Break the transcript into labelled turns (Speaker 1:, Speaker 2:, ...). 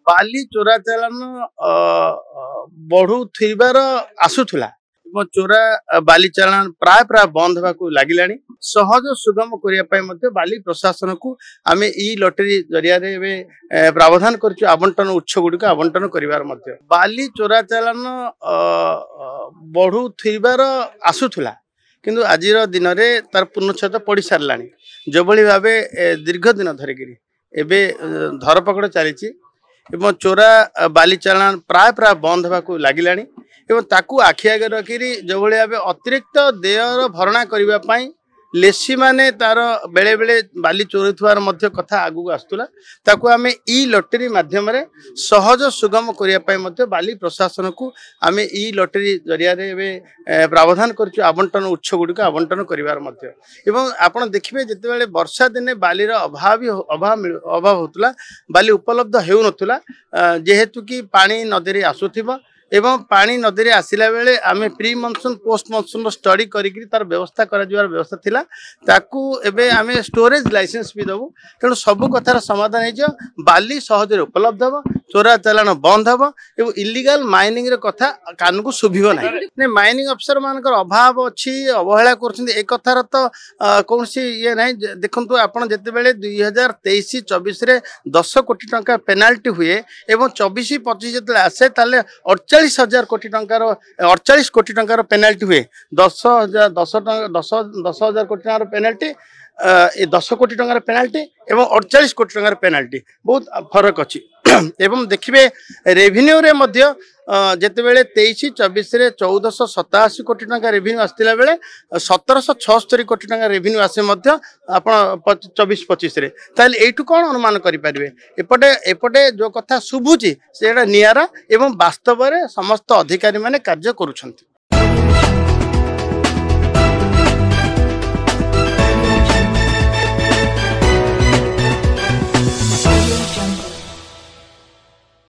Speaker 1: बाली चोरा चालान बढ़ुथिबार आसुथुला चोरा बाली चालान प्राय प्राय बंद होगा लगिला सहज सुगम करने बाली प्रशासन को आम ई लॉटरी जरिया प्रावधान कर आवंटन उत्स गुड़िक आवंटन कर बाली चोरा चालान बढ़ुथिबार आसुथुला किंतु आज दिन में तार पूर्णछेद पड़ सारा जो भाव दीर्घ दिन धरिकी एवं धरपकड़ चली चोरा बाली चालान प्राय प्राय बंद होगा लगिला ताकू आखि आगे रखी जो भाव अतिरिक्त देयर भरणा करने लेसी माने तार बेले बेले बाली चोरुथवार कथा आगू आसुला ताकू आम ई लॉटरी माध्यम सहज सुगम करने बाली प्रशासन को आम ई लॉटरी जरिया प्रावधान कर आवंटन उत्स गुड़िक आवंटन कर आपड़ देखिए जिते वर्षा दिने बाली अभाव होता बाली उपलब्ध हो नाला जेहेतु कि पानी नदी में आसुथिबा एवं पानी नदी में आसला बेले आम pre monsoon post monsoon study कर व्यवस्था कर व्यवस्था थिला ताकू एबे आम स्टोरेज लाइसेंस भी दबू तेणु सबू कथार समाधान हो बाली सहज उपलब्ध हम चोरा चालान बंद हम एवं इलिगाल माइनिंग कथा कान को शुभ ना माइनिंग अफिसर मान अभाव अच्छी अवहेला कर तो कौन ये ना देखु आपड़ जिते 2023-24 10 कोटी टंका पेनाल्टी हुए एवं 24-25 जो आसे 48,000 कोटी टंकार 48 कोटी टंकार पेनाल्टी हुए 10,000 कोटी टंकार पेनाल्टी 10 कोटी टंकार पेनाल्टी एवं 48 कोटी टंकार पेनाल्टी बहुत फरक अच्छी एवं देखिए रेभिन्यू रे मध्य जिते बेले 23-24 1487 कोटी टंका रेभिन्यू आसला बेले 1776 कोटी टंका रेभिन्यू आसे आप 24-25 यू कौन अनुमान करें एपटे एपटे जो कथा शुभुची से नियारा एवं वास्तव में समस्त अधिकारी माने कार्य करुछंती।